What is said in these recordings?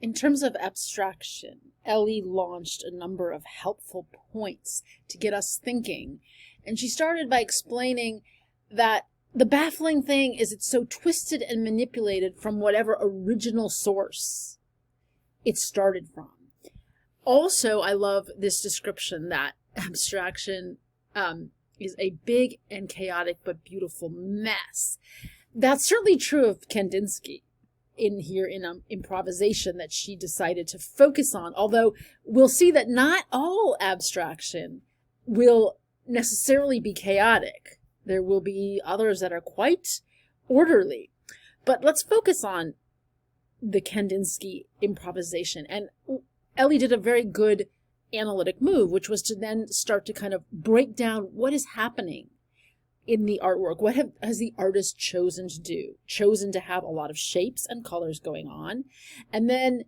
In terms of abstraction, Ellie launched a number of helpful points to get us thinking. And she started by explaining that the baffling thing is it's so twisted and manipulated from whatever original source it started from. Also, I love this description that abstraction is a big and chaotic but beautiful mess. That's certainly true of Kandinsky in improvisation that she decided to focus on, although we'll see that not all abstraction will necessarily be chaotic. There will be others that are quite orderly. But let's focus on the Kandinsky improvisation. And Ellie did a very good analytic move, which was to then start to kind of break down what is happening in the artwork. What has the artist chosen to do? Chosen to have a lot of shapes and colors going on. And then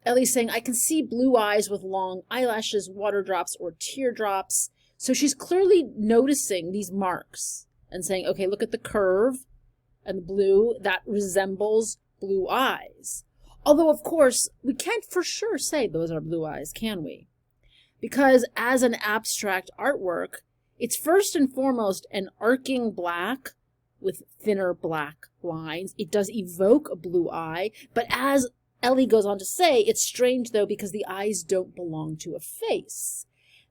Ellie's saying, I can see blue eyes with long eyelashes, water drops, or teardrops. So she's clearly noticing these marks and saying, okay, look at the curve and the blue. That resembles blue eyes. Although, of course, we can't for sure say those are blue eyes, can we? Because as an abstract artwork, it's first and foremost an arcing black with thinner black lines. It does evoke a blue eye, but as Ellie goes on to say, it's strange, though, because the eyes don't belong to a face.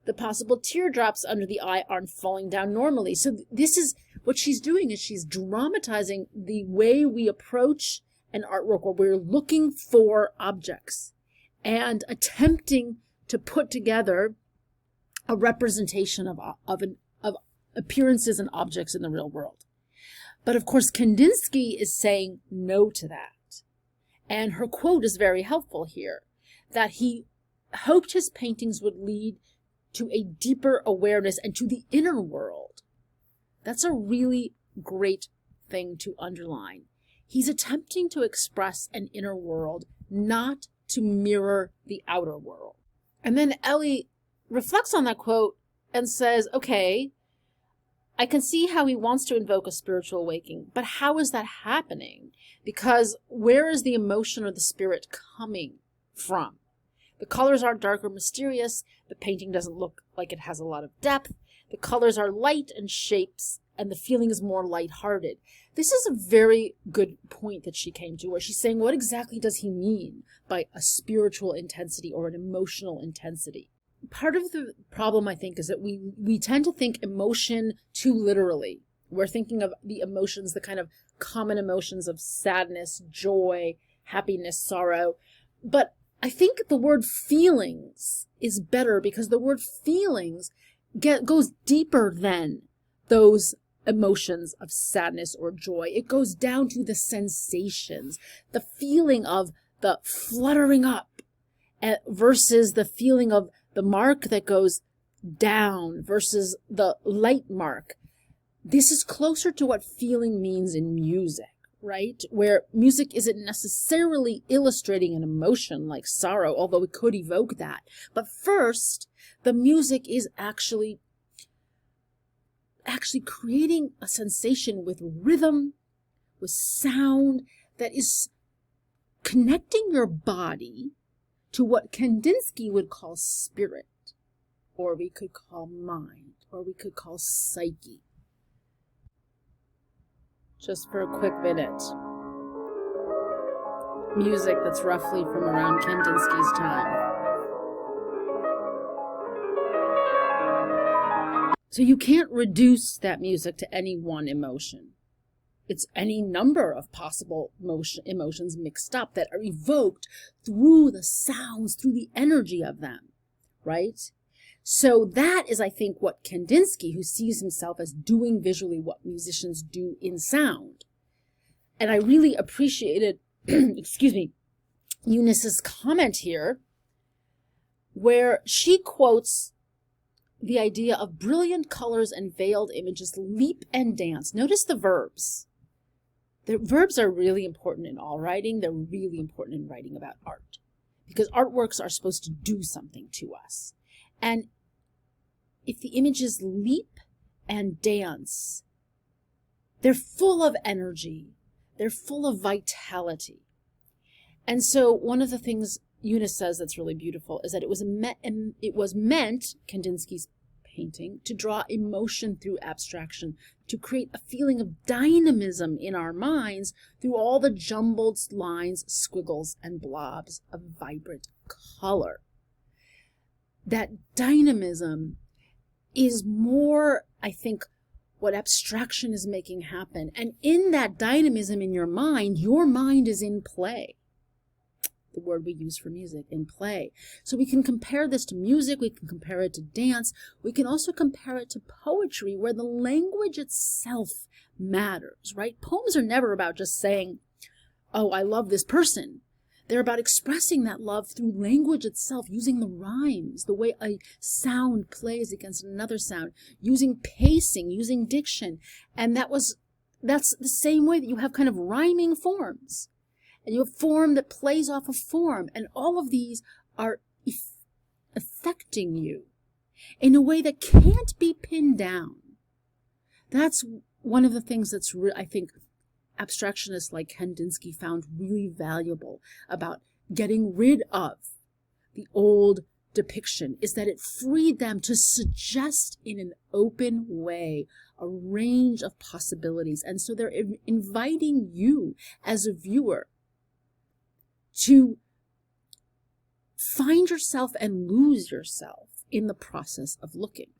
The possible teardrops under the eye aren't falling down normally. So this is what she's doing, is she's dramatizing the way we approach an artwork where we're looking for objects and attempting to put together a representation of appearances and objects in the real world. But of course, Kandinsky is saying no to that. And her quote is very helpful here, that he hoped his paintings would lead to a deeper awareness and to the inner world. That's a really great thing to underline. He's attempting to express an inner world, not to mirror the outer world. And then Ellie reflects on that quote and says, okay, I can see how he wants to invoke a spiritual awakening, but how is that happening? Because where is the emotion or the spirit coming from? The colors are dark or mysterious. The painting doesn't look like it has a lot of depth. The colors are light and shapes, and the feeling is more lighthearted. This is a very good point that she came to, where she's saying, what exactly does he mean by a spiritual intensity or an emotional intensity? Part of the problem, I think, is that we tend to think emotion too literally. We're thinking of the emotions, the kind of common emotions of sadness, joy, happiness, sorrow. But I think the word feelings is better, because the word feelings goes deeper than those emotions of sadness or joy. It goes down to the sensations, the feeling of the fluttering up versus the feeling of the mark that goes down versus the light mark. This is closer to what feeling means in music, right? Where music isn't necessarily illustrating an emotion like sorrow, although it could evoke that. But first, the music is actually creating a sensation with rhythm, with sound, that is connecting your body to what Kandinsky would call spirit, or we could call mind, or we could call psyche. Just for a quick minute. Music that's roughly from around Kandinsky's time. So you can't reduce that music to any one emotion. It's any number of possible emotions mixed up that are evoked through the sounds, through the energy of them, right? So that is, I think, what Kandinsky, who sees himself as doing visually what musicians do in sound. And I really appreciated, excuse me, Eunice's comment here, where she quotes the idea of brilliant colors and veiled images leap and dance. Notice the verbs. The verbs are really important in all writing. They're really important in writing about art, because artworks are supposed to do something to us. And if the images leap and dance, they're full of energy. They're full of vitality. And so one of the things Eunice says that's really beautiful is that it was meant, Kandinsky's painting, to draw emotion through abstraction, to create a feeling of dynamism in our minds through all the jumbled lines, squiggles, and blobs of vibrant color. That dynamism is more, I think, what abstraction is making happen. And in that dynamism in your mind is in play. The word we use for music, in play. So we can compare this to music, we can compare it to dance, we can also compare it to poetry, where the language itself matters, right? Poems are never about just saying, oh, I love this person. They're about expressing that love through language itself, using the rhymes, the way a sound plays against another sound, using pacing, using diction. And that's the same way that you have kind of rhyming forms. And you have form that plays off of form. And all of these are affecting you in a way that can't be pinned down. That's one of the things that's, I think, abstractionists like Kandinsky found really valuable about getting rid of the old depiction, is that it freed them to suggest in an open way a range of possibilities. And so they're inviting you as a viewer to find yourself and lose yourself in the process of looking.